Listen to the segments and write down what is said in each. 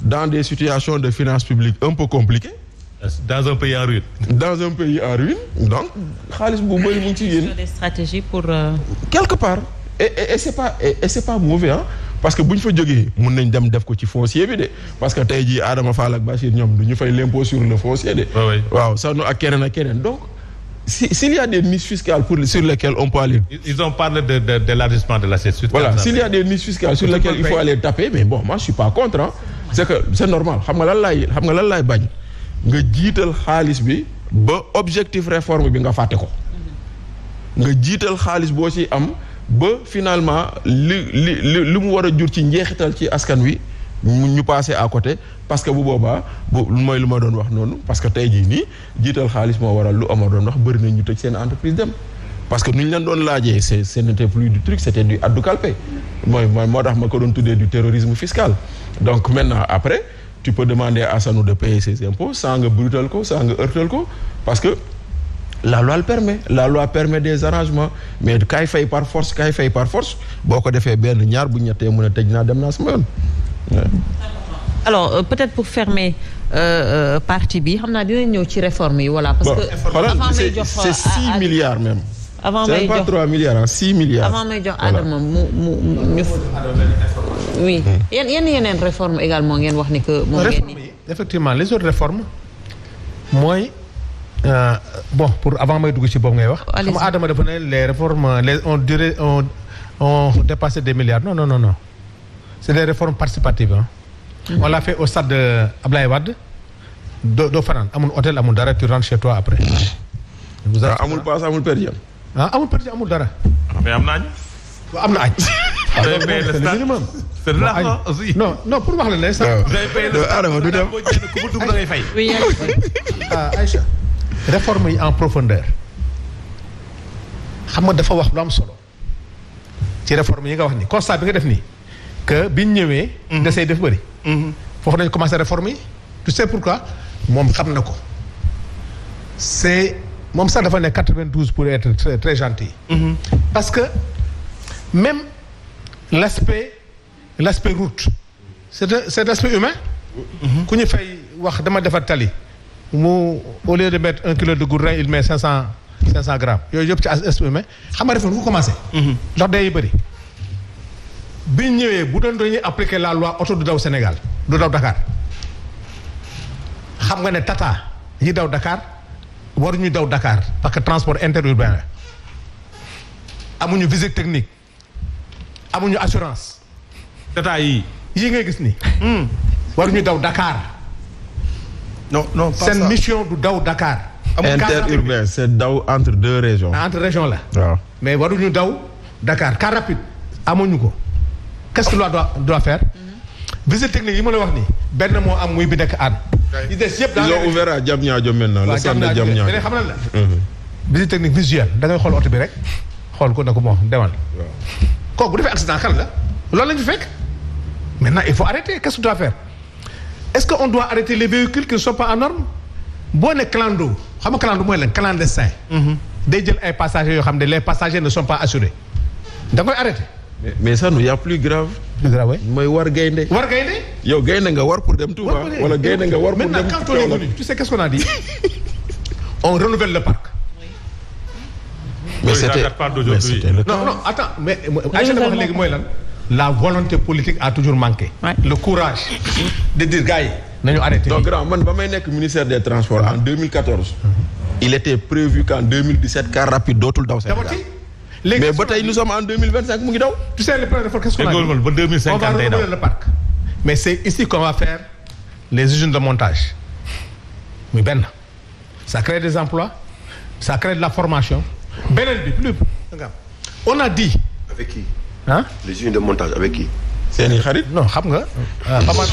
dans des situations de finances publiques un peu compliquées. Dans un pays en ruine. Dans un pays en ruine donc xaalis bu bëri mu ngi ci yéen. des stratégies pour. quelque part et c'est pas mauvais hein parce que bu ñu fa jógee mun nañ dem def ko ci foncier bi de parce que tey jii Adama Fall ak Bachir ñoom du ñu fay l'impôt sur le foncier de. waaw sax nu ak keneen donc s'il y a des niches fiscales sur lesquelles on peut aller. Ils ont parlé de l'élargissement de l'assiette fiscale. Voilà s'il y a des niches fiscales sur lesquelles il faut aller taper mais bon moi je suis pas contre hein c'est que c'est normal xam nga lan laay bañ. nga jiital xaalis bi ba objectif réforme bi nga fàtte ko nga jiital xaalis boo ci am ba finalement li mu war a jur ci njeexital ci askan wi ñu passer à côté parce que bu boobaa mooy lu ma doon wax noonu parce que tey jii nii jiital xaalis moo waral lu ama doon wax bëri na ñu tëj seen entreprise dem parce que nu ñu leen doon laajee ce n'était plus du truc c'était du addu calpe moo tax ma ko doon tuddee du terrorisme fiscal donc maintenant après tu peux demander à Sanou de payer ses impôts sans nga brutal ko sans nga heurtal ko parce que la loi permet des arrangements mais kaay fay par force boo ko defee benn ñaar bu ñettee mën a tëj naa dem naa sama yoon. Alors peut-être pour fermer partie bi xam naa dinañ ñëw ci réforme yi voilà. parce que avant may jox c'est 6 milliards même. avant may jox c'est pas 3 milliards hein 6 milliards. avant may jox Adama ñu. oui yeneen réforme également ngeen wax ni que. moom ngeen ni effectivement les autres réformes mooy bon pour avant may dugg ci boobu ngay wax. xam nga Adama dafa ne les réformes on dépassé des milliards non c'est des réformes participatives hein. On l'a fait au stade de Ablaye Wade doo fanaan amul hôtel amul dara tu rentres chez toi après. amul paas amul per diem. amul per diem amul dara. mais am na añ. am na añ. c'est le minimum. c'est de l'argent aussi. non pour wax la ne sax. Adama du dem. ku mu dugg da ngay fay. oui Aïcha réforme yi en profondeur xam nga dafa wax lu am solo ci réforme yi nga wax ni constat bi nga def nii que biñ ñëwee. desee def bëri. foofu nañ commencé réforme yi tu sais pourquoi moom xam na ko c'est moom sax dafa ne 92 pour être très, très gentil. Parce que même l'aspect route c'est l'aspect humain. ku ñu fay wax dama defar tali mu au lieu de mettre 1 kilo de goudron il met 500 grammes yooyu yëpp ci aspect humain xam nga réforme fu commencé. ndax day bëri bi ñëwee bu doon dañuy appliquer la loi auto du daw Sénégal du daw Dakar xam nga ne Tata yi daw Dakar waruñu daw Dakar parce que transport interurbain la amuñu visite technique amuñu assurance. Tata yii ngay gis ni waruñu daw Dakar. non pas seen ça. mission du daw Dakar. interurbain c'est daw entre deux régions. entre régions la. waaw mais waruñu daw Dakar car rapide amuñu ko. qu'est-ce que loi doit faire. visite technique yi ma la wax nii benn moo am muy bi nekk ànd. yi des yëpp ils ont ouvert à Diamniadio maintenant. le centre de Diamniadio mais xam na la. visite technique visuelle da ngay xool oto bi rek xool ko ne ko moo demal. kooku bu defee accident kan la loolu lañu fi fekk. maintenant il faut arrêter qu'est-ce qu'on doit faire est-ce qu'on doit arrêter les véhicules qui ne sont pas en norme boo ne clando xam nga clando mooy lan clandestin. day jël ay passagers yoo xam ne les passagers ne sont pas assurés da koy arrêter. mais ça il y a plus grave. plus grave oui. mooy war gaynde. war gaynde. yow gaynde nga war pour dem Touba. wala gaynde nga war pour dem. maintenant quand on est venu tu sais qu'est-ce qu'on a dit on renouvelle le parc. mais c'était le cas. non attends mais Aïcha dafa wax léegi mooy lan. la volonté politique a toujours manqué. Ouais. Le courage de dire gars yi nañu arrêté. donc grand man ba may nekk ministère des transports en 2014. il était prévu qu'en 2017 car rapide dootul daw Sénégal. mais ba tey nous sommes en 2025 mu ngi daw. tu sais le plan de qu'est-ce qu'on a dit ba 2050 on va renouveler le parc. mais c'est ici qu'on va faire les usines de montage muy benn ça crée des emplois ça crée de la formation beneen bi plus on a dit. Avec qui? Hein? Les usines de montage avec qui? seeni xarit. non xam nga.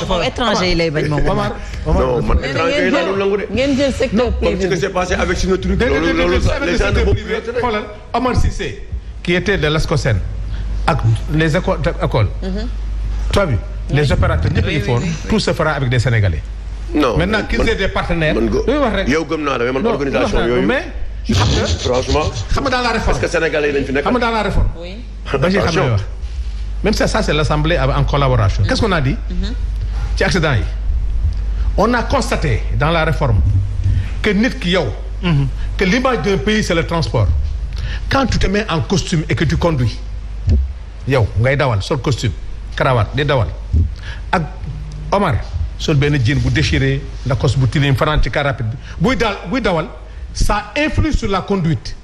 moom étranger yi lay bañ moom. Non man étranger yi laa doon nangu de. ngeen jël secteur Comme ce privé. qui s'est passé avec Sinotruc. les gens de privé xoolal Omar Cissé qui était de l'Ascosen ak les écoles. toi bi les opérateurs ñëpp il faut tout se fera avec des Sénégalais. Non maintenant qu'ils aient des partenaires. yow gëm naa la mais man organisation yooyu. mais franchement. xam nga dans la réforme parce que Sénégalais yi lañ fi nekk. xam nga dans la réforme. oui. ba ci xam ne wax même ça c'est l'Assemblée en collaboration. qu'est-ce qu'on a dit. ci accident yi. on a constaté dans la réforme que nit ki yow. que l'image d'un pays c'est le transport. Quand tu te mets en costume et que tu conduis yow ngay dawal sol costume cravate di dawal ak Omar sol benn jean bu déchiré Lacoste bu tilim fanaan ci car rapide bi buy dawal ça influe sur la conduite.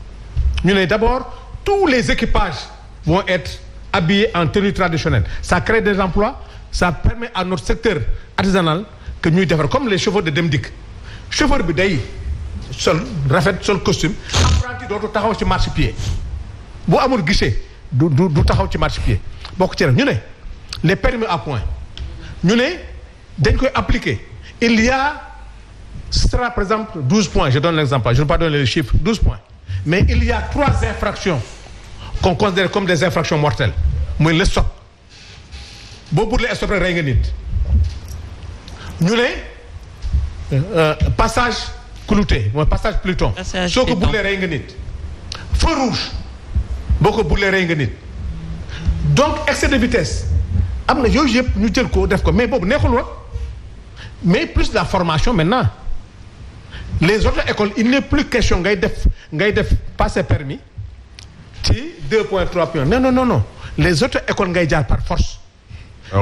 ñu ne d'abord tous les équipages vont être habillés en tenue traditionnelle ça crée des emplois ça permet à notre secteur artisanal que ñuy defar comme les chauffeurs de Dem Dikk chauffeur bi day sol rafet sol costume apprenti dootu taxaw ci marchepied bu amul guichet du taxaw ci marchepied bokk ci rek ñu ne les permis à point ñu ne dañ koy appliquer il y a ce sera par exemple 12 points je donne l'exemple je ne vais pas donner les chiffres 12 points mais il y a 3 infractions qu'on considère comme des infractions mortelles mooy le stop boo burlee stop rek rey nga nit ñu ne passage clouté mooy passage piéton soo ko burlee rey nga nit feu rouge boo ko burlee rey nga nit donc excès de vitesse am na yooyu yëpp ñu jël ko def ko mais boobu neexul woon mais plus la formation maintenant les autres écoles il n'est plus question ngay def passer permis ci 2 points 3 points non les autres écoles ngay jaar par force.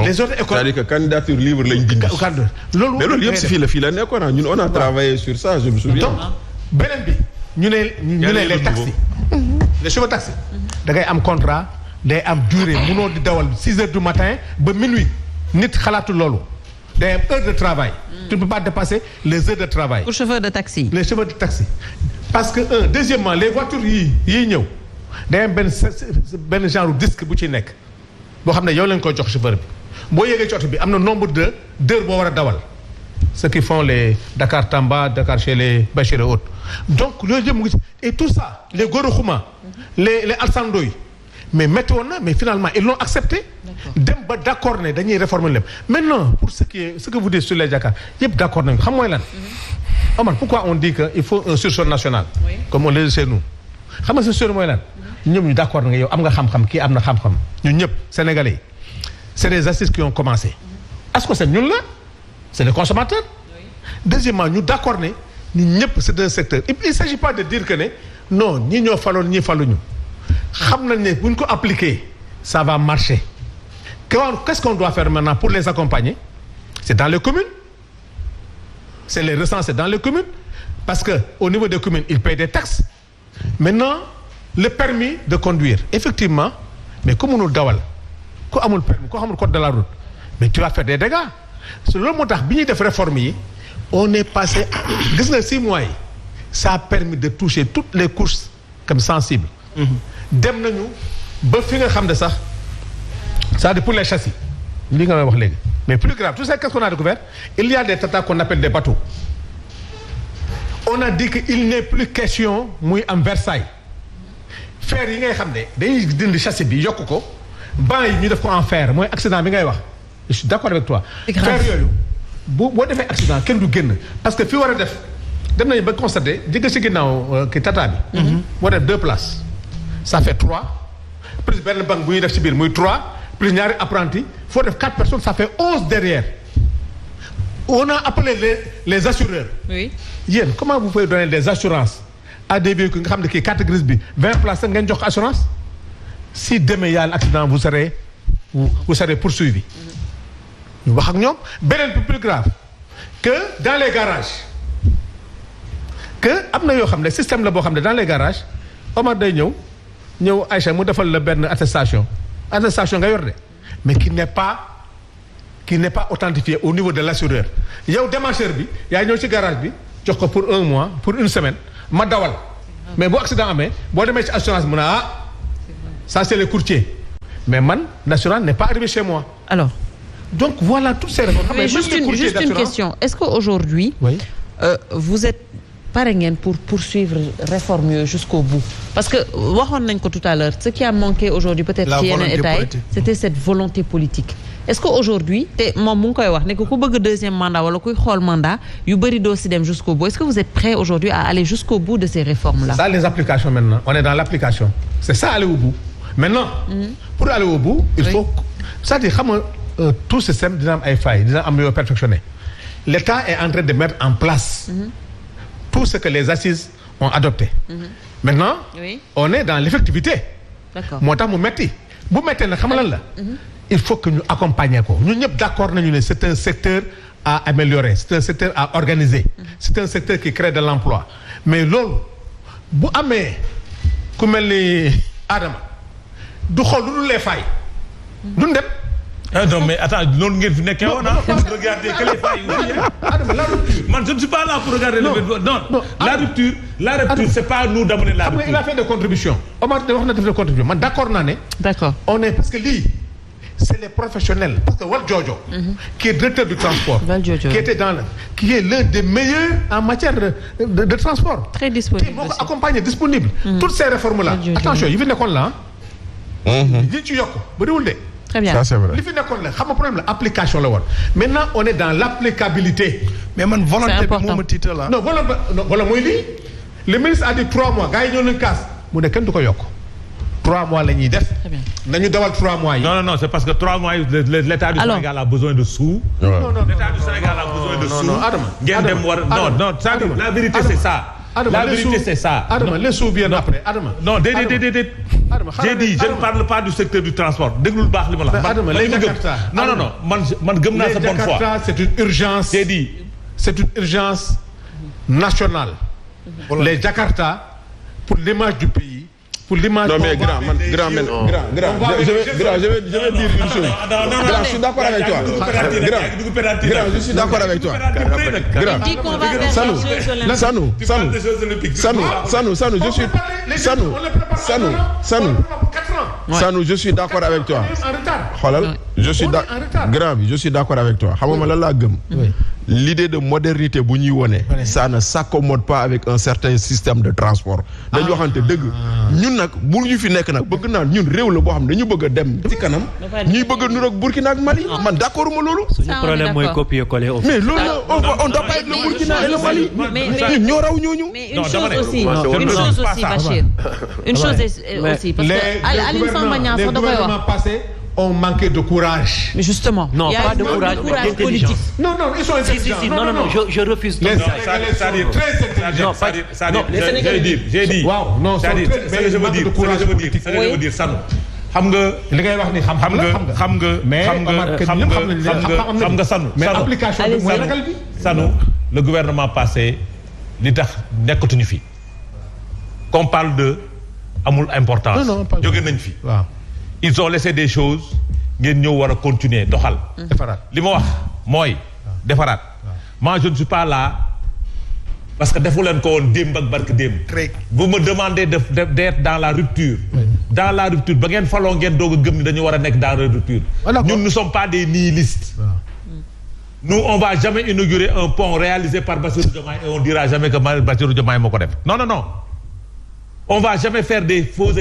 les autres écoles c'est-à-dire que candidature libre lañ dindi. loolu mais loolu yëpp si fii la nekkoon ñun on a travaillé sur ça je me souviens. donc beneen bi ñu ne les taxis. les chauffeurs taxi. da ngay am contrat day am durée munoo di dawal 6 heures du matin ba minuit nit xalaatul loolu day am heure de travail. tu ne peux pas dépasser les heures de travail. pour chauffeur de taxi. les chauffeurs de taxi parce que deuxièmement les voitures yii ñëw day am benn genre disque bu ci nekk boo xam ne yow lañ koy jox chauffeur bi boo yéegee ci oto bi am na nombre d'heures boo war a dawal ceux qui font les Dakar Tamba Dakar chez les Bachir et autres donc loolu yëpp mu ngi et tout ça les Goro Xuma les Alsando yi mais métti woon na mais finalement ils l'ont accepté. dem ba d'accord ne dañuy réformer lépp maintenant pour ce que vous dites sur les Dakar yëpp d'accord nañu xam mooy lan. Omar pourquoi on dit que il faut un sursaut national. Oui. comme on le dit chez nous xam nga sursaut mooy lan. ñoom ñu d'accord nga yow am nga xam-xam kii am na xam-xam ñun ñëpp sénégalais yi c'est des assises qui ont commencé. est-ce que c'est ñun la c'est les consommateurs. Oui. deuxièmement ñu d'accord ne ñun ñëpp c'est un secteur il s'agit pas de dire que ne non ñii ñoo faloon ñii faluñu xam nañ ne bu ñu ko appliquer ça va marcher. Qu'est-ce qu'on doit faire maintenant pour les accompagner? C'est dans les communes. C'est les recenser dans les communes. Parce que au niveau des communes, ils payent des taxes. Maintenant, le permis de conduire, effectivement, mais comme on dawal, ko amul permis, ko amul code de la route, mais tu vas faire des dégâts. C'est le motax bi ñuy def réforme yi, on est passé gis nga 6 mois yi, ça a permis de toucher toutes les couches comme sensibles. Dem nañu ba fi nga xam ne sax c'est-à-dire pour les châssis li nga may wax léegi mais plus grave tout ça qu'est-ce qu'on a découvert il y a des tatas qu'on appelle des bateaux on a dit que il n'est plus question muy am Versailles fer yi ngay xam ne dañuy dindi châssis bi yokk ko banc yi ñu def ko en fer mooy accident bi ngay wax je suis d'accord avec toi fer yooyu boo defee accident kenn du génn parce que fi war a def dem nañu ba constater jëgg si ginnaaw ki tata bi boo def 2 places ça fait 3 plus benn banc bu ñuy def ci biir muy 3 plus ñaari apprenti faut def 4 personnes ça fait 11 derrière on a appelé les assureurs. Oui. yéen comment vous pouvez donner des assurances à des véhicules nga xam ne kii carte grise bi 20 places ngeen jox assurance si demain y a un accident vous serez poursuivi. ñu wax ak ñoom beneen plus grave que dans les garages que am na yoo xam ne système la boo xam ne dans les garages Omar day ñëw Aïcha mu defal la benn attestation nga yor de mais qui n'est pas authentifié au niveau de l'assureur yow démarcheur bi yaa ñëw ci garage bi jox ko pour 1 mois pour 1 semaine ma dawal mais bu accident amee boo demee ci assurance mu ne ça c'est le courtier mais man l'assurance n'est pas arrivé chez moi. Alors donc voilà toutes ces réformes. Mais juste une question est-ce qu'aujourd'hui oui. Vous êtes pare ngeen pour poursuivre réforme yooyu jusqu'au bout parce que waxoon nañ ko tout à l'heure ce qui a manqué aujourd'hui peut-être ci yeneen état yi c'était cette volonté politique est-ce que aujourd'hui te moom mu ngi koy wax ne ku bëgg 2e mandat wala kuy xool mandat yu bëri doo si dem jusqu'au bout est-ce que vous êtes prêts aujourd'hui à aller jusqu'au bout de ces réformes là. Ça les applications maintenant on est dans l'application c'est ça aller au bout maintenant pour aller au bout il faut c'est-à-dire xam nga tout système dina am ay failles dina am yoo perfectionné l'État est en train de mettre en place tout ce que les assises ont adopté. Maintenant, on est dans l'effectivité. D'accord. moo tax mu metti bu mettee nag xam nga lan la. il faut que ñu accompagner ko ñun ñëpp d'accord nañu ne c'est un secteur à améliorer c'est un secteur à organiser. c'est un secteur qui crée de l'emploi mais loolu bu amee ku mel ni Adama du xool lu dul les failles. duñ dem. ah non mais attends noonu ngeen fi nekkee woon ah. regardez que les failles aussi. Adama la rupture. man je ne suis pas là pour regarder. non la rupture c'est pas nous d'amener la rupture. il a fait des contributions. Omar wax na def des contributions man d'accord naa ne. d'accord on est parce que lii c'est les professionnels parce que Valdiodio. qui est directeur du transport. Valdiodio qui était qui est l'un des meilleurs en matière de transport. très disponible moo ko accompagné disponible. toutes ces réformes là. attention yi fi nekkoon la li ci yokk bëriwul de. très bien ça c'est vrai. li fi nekkoon la xam nga problème la application la woon maintenant on est dans l'applicabilité. mais man volonté bi moo ma tiital la. non voilà mooy lii le ministre a dit 3 mois gars yi ñoo leen kaas mu ne kenn du ko yokk 3 mois la ñuy def. très bien nañu dawal 3 mois yi. non c'est parce que 3 mois yi l'État du Sénégal a besoin de sous. non l'État du Sénégal a besoin de sous. non Adama ngeen dem war non la vérité c'est ça. Adama la vérité c'est ça. Adama les sous viennent après Adama. non déedéet. j'ai dit je ne parle pas du secteur du transport déglul baax li ma la. Adama les Jakarta non man gëm naa sa bonne foi. les Jakarta c'est une urgence. j'ai dit c'est une urgence nationale. les Jakarta pour l'image du pays. pour l'image. Non mais grand je vais dire une chose. Grand, je suis d'accord avec toi. Grand, je suis d'accord avec toi. Sanou, je suis d'accord avec toi. Xoolal, je suis d'accord avec toi. Xam nga lan laa gëm. L'idée de modernité bu ñuy wone, ça ne s'accommode pas avec un certain système de transport. Dañu waxante dëgg. Ñun nag bu ñu fi nekk nag bëgg naa ñun réew la boo xam ne dañu bëgg a dem ci kanam. ñuy bëgg a nuroog Burkina ak Mali. Man d'accord ma loolu. suñu problème mooy copier-coller. Mais loolu on doit pas être le Burkina et le Mali. Ñun ñoo raw ñooñu. Mais une chose aussi Bachir. Une chose aussi parce que Aline Samba Niang sax da koy wax. On manquait de courage. Mais justement. Non, pas de courage, mais d'intelligence. Non, ils sont intelligents. Si, non, je refuse. Les Sénégalais sont très intelligents. J'ai dit. Waaw, non, ce que je veux dire, Sanou. Xam nga li ngay wax ni xam nga Sanou. Mais application bi mooy ragal bi. Sanou, le gouvernement passé li tax nekkatuñu fi. Qu'on parle de amul importance. Jóge nañ fi. Waaw. Ils ont laissé des choses ngeen ñëw war a continuer doxal. defaraat li ma wax mooy. defaraat. moi je ne suis pas là parce que defu leen ko woon démb ak barke démb. vous me demandez d'être dans la rupture. dans la rupture ba ngeen faloo ngeen doog a gëm ni dañu war a nekk dans la rupture. ñun ne sommes pas des nihilistes. nous on va jamais inaugurer un pont réalisé par Bassirou Diomaye et on dira jamais que Bassirou Diomaye moo ko def. non. on va jamais faire des fausses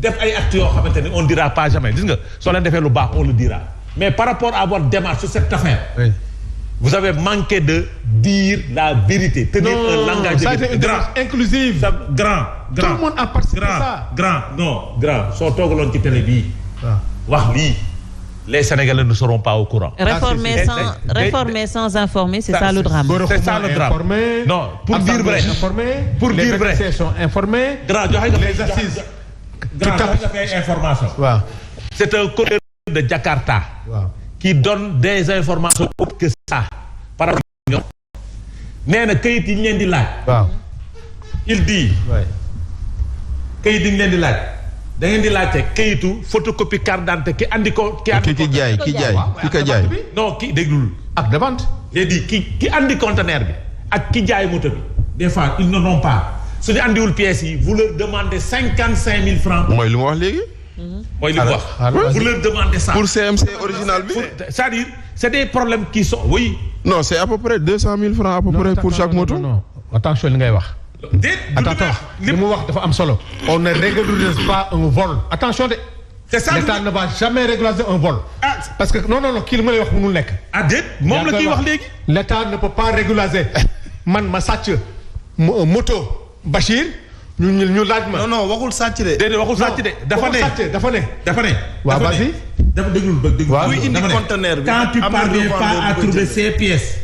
def ay actes yoo xamante ni on dira pas jamais gis nga soo leen defee lu baax on le dira mais par rapport à votre démarche sur cette affaire. vous avez manqué de dire la vérité. tenir un langage ça a été une démarche inclusive. grand. tout le monde a participé à ça. grand soo toogaloon ci télé bii. wax lii les Sénégalais ne seront pas au courant. réformer sans informer c'est ça le drame. c'est ça le drame. Non pour dire vrai. les bénéficiaires sont informés. grand joxe les assises. information. Wow. C'est un collègue de Jakarta qui donne des informations autres que ça par rapport à nee na kayit yi ñu leen di laaj. Il dit kayit yi ñu leen di laaj da ngeen di laajte kayitu photocopie carte d'identité ki andi ko ki ka jaay non ki déglul ak de vente. j'ai dit ki andi conteneur bi ak ki jaay moto bi des fois ils n'en ont pas. su ñu andiwul pièces yi vous leur demandez 55 000 francs. mooy li mu wax léegi. mooy li mu wax. vous leur demandez ça. pour CMC original bi. c'est-à-dire c'est des problèmes qui sont oui. non c'est à peu près 200 000 francs à peu près pour chaque moto. non attention li ngay wax. attention li mu wax dafa am solo. on ne régularise pas un vol. attention de. c'est ça l'État ne va jamais régulariser un vol. parce que non kii li ma lay wax mënul nekk. déet moom la kii wax léegi. l'État ne peut pas régulariser man ma sàcc moto. Bachir ñu laaj ma. non waxul sàcc de. déedéet waxul sàcc de. dafa ne. waaw vas-y. dafa déglul ba déglu. waaw indi conteneur bi. quand tu parviens pas à trouver ces pièces.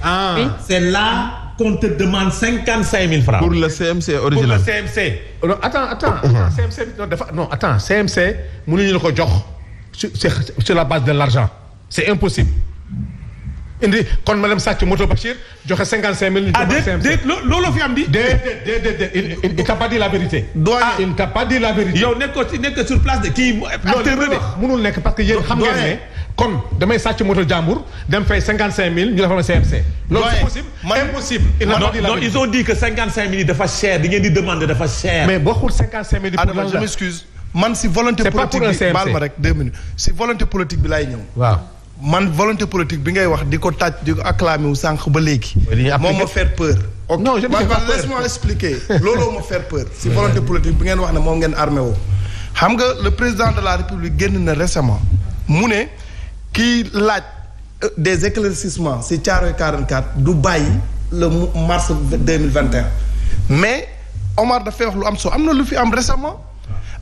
c'est là qu'on te demande 55 000 francs. pour le CMC original. pour le CMC. non attends CMC mënuñu la ko jox sur la base de l'argent c'est impossible. indi kon ma dem sàcc moto Bachir joxe 55 000. déet loolu fi am di. déedéet il t'a pas dit la vérité. il t'a pas dit la vérité. yow nekk sur place de kii. mënul nekk parce que yéen xam ngeen ne. kon damay sàcc moto jàmbur dem fay 55 000 ñu defal ma CMC. loolu c'est possible impossible. non ils ont dit que 55 000 dafa cher di ngeen di demander dafa cher. mais boo xul 55 000. Adama je m'excuse man si volonté politique bi baal ma rek 2 minutes si volonté politique bi laay ñëw. waaw. man volonté politique bi ngay wax di ko tàcc di ko acclamer wu sànq ba léegi. moo ma faire peur. non je ne sais pas peur laisse-moi expliquer. looloo ma faire peur si volonté politique bi ngeen wax ne moom ngeen armé woo. xam nga le président de la république génn na récemment mu ne kii laaj des éclaircissements si Thiaroye 44 du bàyyi le mars 2021 mais Omar dafay wax lu am solo am na lu fi am récemment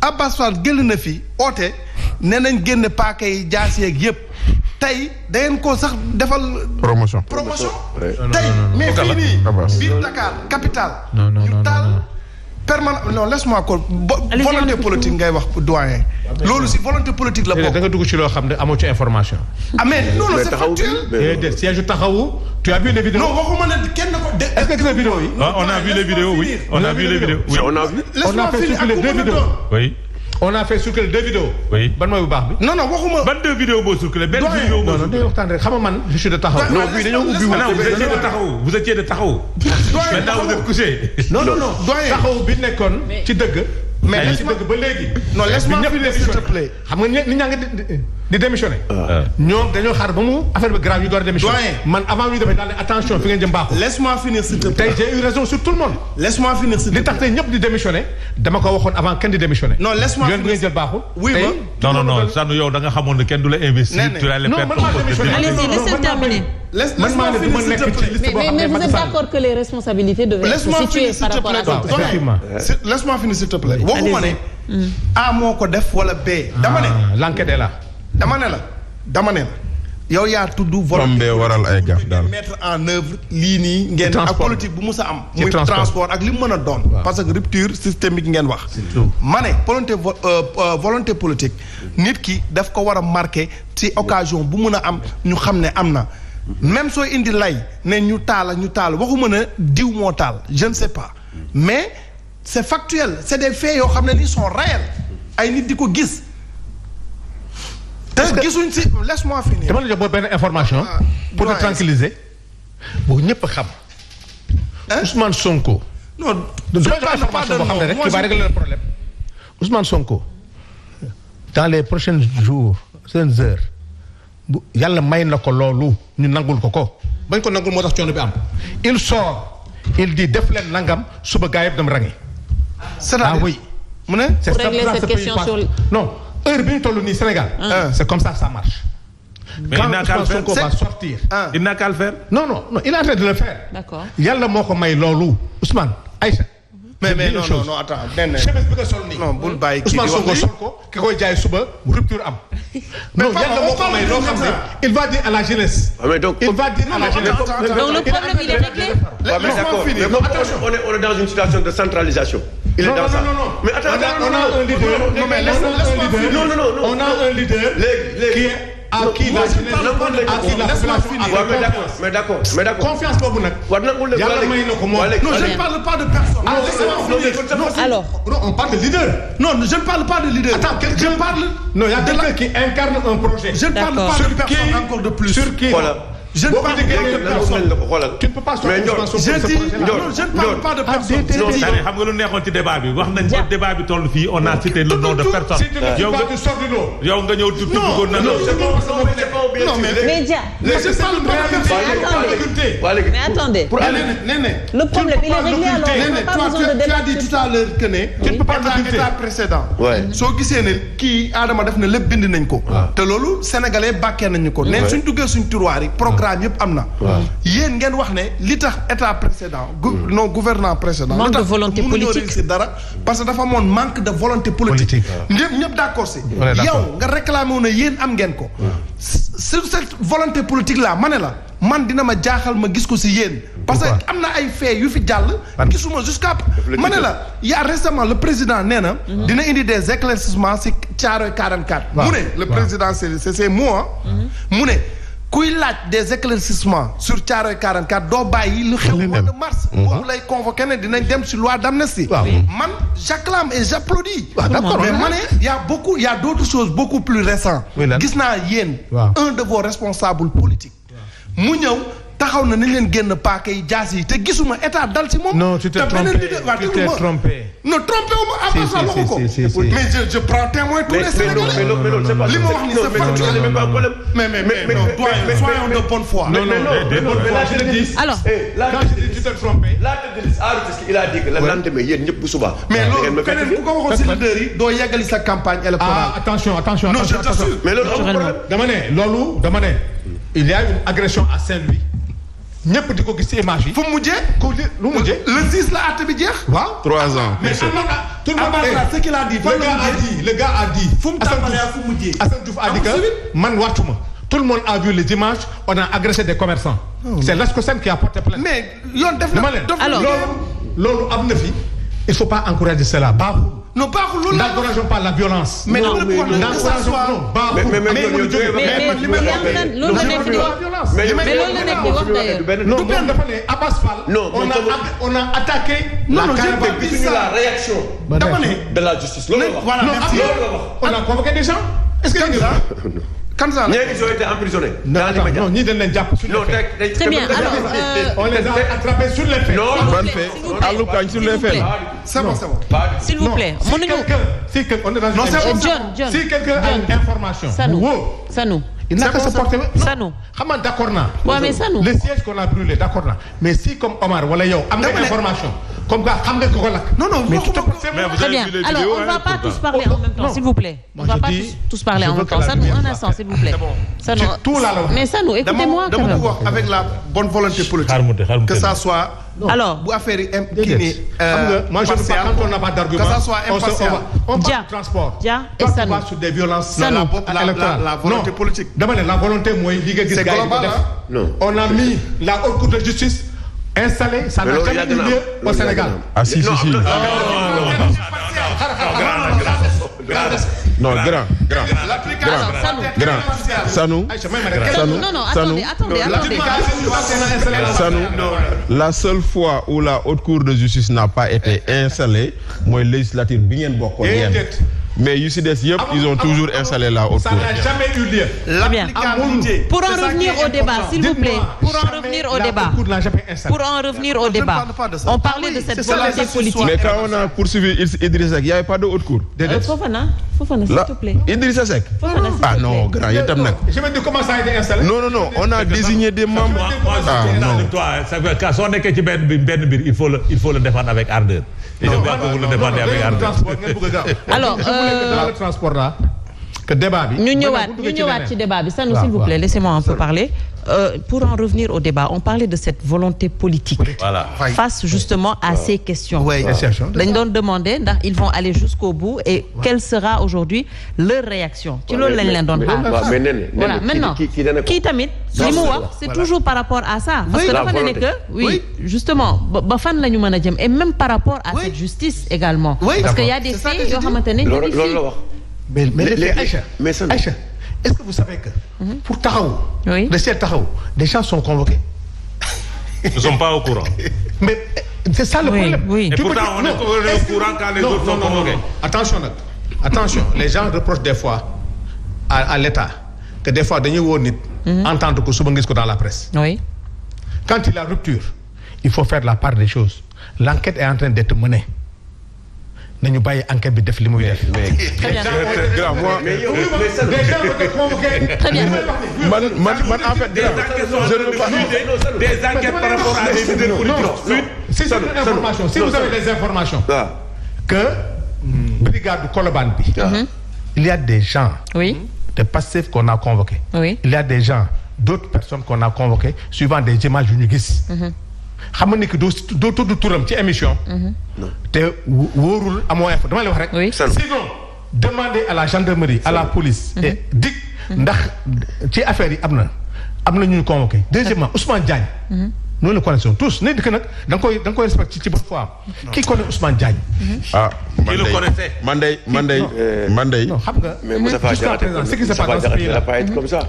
Abbas Fall génn na fi oote nee nañ génn paaka yi jaas yeeg yëpp. tey da ngeen ko sax defal. promotion. tey mais fii nii biir Dakar capitale. ñu taal permanent non laisse-moi ko volonté politique ngay wax doyen. loolu si volonté politique la bokk. da nga dugg ci loo xam ne amoo ci information. mais non c'est factuel. déedéet siège taxawu. tu as vu les vidéos. non waxuma ne kenn ko. est-ce que gis nga vidéo yi. on a vu les vidéos oui. on a vu les vidéos oui. on a vu. on a fait circuler 2 vidéos. oui. on a fait circuler 2 vidéos. oui ban mooy bu baax bi. non waxuma. ban 2 vidéos boo circulé benn vidéo boo circulé. non day waxtaan rek xam nga man je suis de taxaw. non bii dañoo ubbi vous étiez de taxaw. maintenant vous êtes couché. non taxaw bi nekkoon ci dëgg. mais ci dëgg ba léegi. non laisse-moi finir s'il te plaît. xam nga nit ñaa ngi di démissionné. ñoom dañoo xaar ba mu affaire bi grave ñu door a démissionné. man avant ñu defee daal ne attention fi ngeen jëm baaxul. laisse-moi finir s'il te plaît. tey j'ai eu raison sur tout le monde. laisse-moi finir s'il te plaît. li tax tey ñëpp di démissionné dama ko waxoon avant kenn di démissionné. non laisse-moi yoon bi ngeen jël baaxul. oui non Sanu yow da nga xamoon ne kenn du la investir. tu allais perdre ton poste. allez-y laissez terminer. laisse-moi finir s'il te plaît. mais vous êtes d'accord que les responsabilités devaient être situées par rapport à cette effectivement. laisse-moi finir s'il te plaît. waxuma ne A moo ko def wala B. dama ne l'enquête est là. dama ne la yow yaa tudd volonté waral ay gaaf daal mettre en œuvre lii nii ngeen ak politique bu mus a am muy transport ak li mu mën a doon parce que rupture systémique ngeen wax ma ne volonté politique nit ki daf ko war a marqué ci occasion bu mun a am ñu xam ne am na même sooy indi lay ne ñu taal waxuma ne diw moo taal je ne sais pas mais c'est factuel c'est des faits yoo xam ne ni sont réels ay nit di ko gis te gisuñ si laisse-moi finir. dama la jox benn information. pour te tranquilliser bu ñëpp xam. Ousmane Sonko. non je parle pas de information boo xam ne rek qui va régler le problème. Ousmane Sonko dans les prochains jours prochaines heures bu yàlla may na ko loolu ñu nangul ko bañ ko nangul moo tax coono bi am. il sort il dit def leen nangam suba gaa yëpp dem rangi. c'est-à-dire oui. mu ne pour régler cette question sur non. heure bi ñu toll nii Sénégal. c'est comme ça marche. mais il n'a qu'à le faire Sonko va sortir. il n'a qu'à le faire. non il est en train de le faire. d'accord yàlla moo ko may loolu Ousmane Aïcha. mais non attends chemise bi nga sol nii. non bul bàyyi kii Ousmane Sonko sol ko ki koy jaay suba rupture am. non yàlla moo ko may loo xam ne il va dire à la jeunesse. il va dire à la jeunesse. donc le problème il est réglé. mais d'accord mais on est dans une situation de centralisation. Il est dans ça. Mais attends, on a un leader. Non, mais on a un leader qui est à qui la jeunesse mais d'accord. Confiance boobu nag. Yàlla may na ko moom. Non, je ne parle pas de personne. Alors. Non, on parle de leader. Non, je ne parle pas de leader. Attends, je parle. Non, il y a quelqu'un qui incarne un projet. Je ne parle pas de personne encore de plus. Sur qui? Voilà. Je ne parle tu ne peux pas sortir Ousmane Sonko de ce projet-là. Je ne parle pas de personne. xam nga lu neexoon ci débat bi wax nañ ko débat bi toll fii on a cité le nom de personne. yow nga ñëw tudd ko na mais Dia. Je parle pas de personne. occulter. Mais attendez. Le problème il est réglé alors. Tu as dit tout à l'heure que ne état précédent. soo gisee ne kii Adama def na lépp bind nañ ko. te loolu sénégalais bàkkee nañu ko. neen suñ duggee suñ tiroir yi programme yëpp am na. yéen ngeen wax ne li tax état précédent non gouvernant précédent. manque de volonté politique si dara parce que dafa amoon manque de volonté politique. ñëpp d'accord si. yow nga réclamé wu ne yéen am ngeen ko. sur cette volonté politique là ma ne la man dina ma jaaxal ma gis ko si yéen. parce que am na ay faits yu fi jàll. gisuma jusqu'à ma ne la y a récemment le président nee na. dina indi des éclaircissements si Thiaroye 44. mu ne le président c'est ses mots. mu ne kuy laaj des éclaircissements sur Thiaroye 44 doo bàyyi lu xew mois de mars. boobu lay convoqué ne dinañ dem si loi d'amnistie. man j'acclame et j'applaudis. mais ma ne y a d'autres choses beaucoup plus récentes. gis naa yéen. un de vos responsables politiques. mu ñëw taxaw na nañ leen génn paaka yi jaas yi te gisuma état dal ci moom. non tu t'es trompé. non trompé wu ma avant ça waxu ko. mais je prends témoin tous les Sénégalais. li ma wax ni c'est factuel. mais soyons de bonne foi. non alors quand je dis tu t'es trompé. la tête de liste il a dit que le lendemain yéen ñëpp bu subaa. mais loolu keneen ku ko waxoon si leader yi doo yeggali sa campagne électorale. attention. non je t'assure. mais loolu amul problème. dama ne il y a une agression à Saint-Louis. ñëpp di ko gis ci image yi. fu mu mujjee. lu mujjee. le 6 la àtte bi jeex. waaw 3 ans. mais tout le monde ce qu'il a dit. le gars a dit. fu mu tàmbalee fu mu mujjee. Assane Diouf a dit que man wàccuma. tout le monde a vu les images on a agressé des commerçants. C'est l'ASCOSEN qui a porté plainte. mais yoon def na. alors loolu am na fi. il faut pas encourager cela baaxul. non baaxul loolu la. n'encourageons pas la violence. mais loolu dafa ne Abass Fall. on a attaqué. la réaction. dama ne de la justice loolu la wax. on a convoqué des gens. est-ce que Kanza ñeneen ils ont été emprisonnés. non ñii dañ leen jàpp sur les faits. très bien alors on les a attrapés sur les faits. non ban fait Alou Kañ sur les faits. c'est bon. s'il vous plaît si quelqu'un on est dans John si quelqu'un a une information. Sanou il n'a qu'à se porter. Sanou xam nga d'accord naa. waaw mais Sanou le siège qu'on a brûlé d'accord naa mais si comme Omar wala yow am nga information. comme quoi xam nga ko ko lakk. non mais très bien alors on va pas tous parler en même temps s'il vous plaît. on va pas tous parler en même temps Sanou un instant s'il vous plaît. Sanou mais Sanou écoutez-moi quand même. dama ko wax avec la bonne volonté politique. que ça soit. alors bu affaire yi kii nii. xam nga moi je ne sais pas quand on n'a pas d'argument. que ça soit impartial. on parle de transport. Dia et Sanou sur des violences. la volonté politique. dama ne la volonté mooy li nga gis. c'est global on a mis la haute cour de justice installée. ça n'a jamais eu lieu au Sénégal. ah si. non grand. Sanou. La seule fois où la haute cour de justice n'a pas été installée mooy législature bi ngeen bokkoon yéen. mais yu si des yëpp ils ont toujours installé la haute cour. ça n'a jamais eu lieu. L'applicabilité. Pour en revenir au débat s'il vous plaît. Pour en revenir au débat. On parlait de cette volonté politique. mais quand on a poursuivi Idrissa Seck il y avait pas de haute cour. Fofana s'il te plaît. Idrissa Seck. ah non grand yéen tam nag. je me dis comment ça a été installé. non on a désigné des membres. ah non soo nekkee ci benn mbir il faut le défendre avec ardeur. et je crois que vous le défendez avec ardeur. alors le transport là que débat bi. ñu ñëwaat ci débat bi Sanou s'il vous plaît laissez-moi un peu parler. Pour en revenir au débat on parlait de cette volonté politique. Voilà. Face justement à ces questions. dañ doon demander ndax ils vont aller jusqu'au bout et quelle sera aujourd'hui leur réaction. ci loolu lañ leen doon xaar. voilà maintenant kii tamit li mu wax c'est toujours par rapport à ça. parce que dafa ne que oui justement ba fan la ñu mën a jëm et même par rapport à cette justice également. parce que y a des faits yoo xamante ne ñu ngi fii. mais Aïcha est-ce que vous savez que. pour taxaw. oui de ces taxaw des gens sont convoqués. Nous ne sommes pas au courant. mais c'est ça le problème. Et pourtant on est au courant quand les autres sont convoqués. attention les gens reprochent des fois à l'État que des fois dañuy woo nit. entendre ko suba ngis ko dans la presse. oui. quand il y a rupture il faut faire la part des choses l'enquête est en train d'être menée nañu bàyyi enquête bi def li muy def. très bien très bien. man en fait. des enquêtes par rapport à des leaders politiques. Si vous avez des informations. que brigade du Colobane bi. il y a des gens. oui. de Pastef qu'on a convoqués. oui. il y a des gens d'autres personnes qu'on a convoquées suivant des images yu ñu gis. xam nga ni que doo tudd turam ci émission. te wóorul amoo info dama lay wax rek. oui. sinon demandez à la gendarmerie à la police. et dig ndax ci affaire yi am na ñu convoqué. deuxièmement Ousmane Diagne. nous le connaissons tous ne que nag da nga koy respecté ci bonne foi. qui connaît Ousmane Diagne. ah man day non xam nga. mais Moustapha Diakhaté n'a pas être comme ça.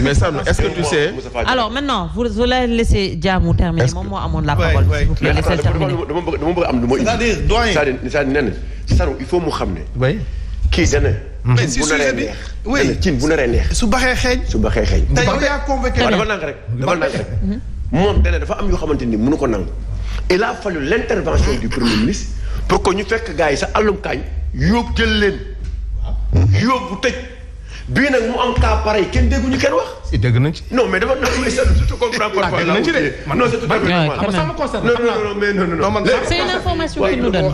mais ça est-ce que tu sais. alors maintenant vous la laissez Diamou terminer moom moo amoon la parole. s'il vous plaît laissez terminer. dama bëgg am lu ma indi. c'est-à-dire doyen c'est-à-dire nee na Sarou il faut mu xam ne. oui. kii dana. mais si sujet bi oui cin bu naree neex. su baxee xeeñ. te yow yaa convoqué. dafa nank rek. moom dana dafa am yoo xamante ni mënu ko nangu. il a fallu l'intervention du premier ministre pour que ñu fekk gars yi sa àllum kaañ yóbbu jël leen. yóbbu tëj. bii nag mu am cas pareil kenn dégguñu kenn wax. si dégg nañ ci. non mais dafa nangu mais je te comprends pas. dégg nañ ci de. non c'est tout à fait normal. ça me concerne. non mais non. c'est une information qui nous donne.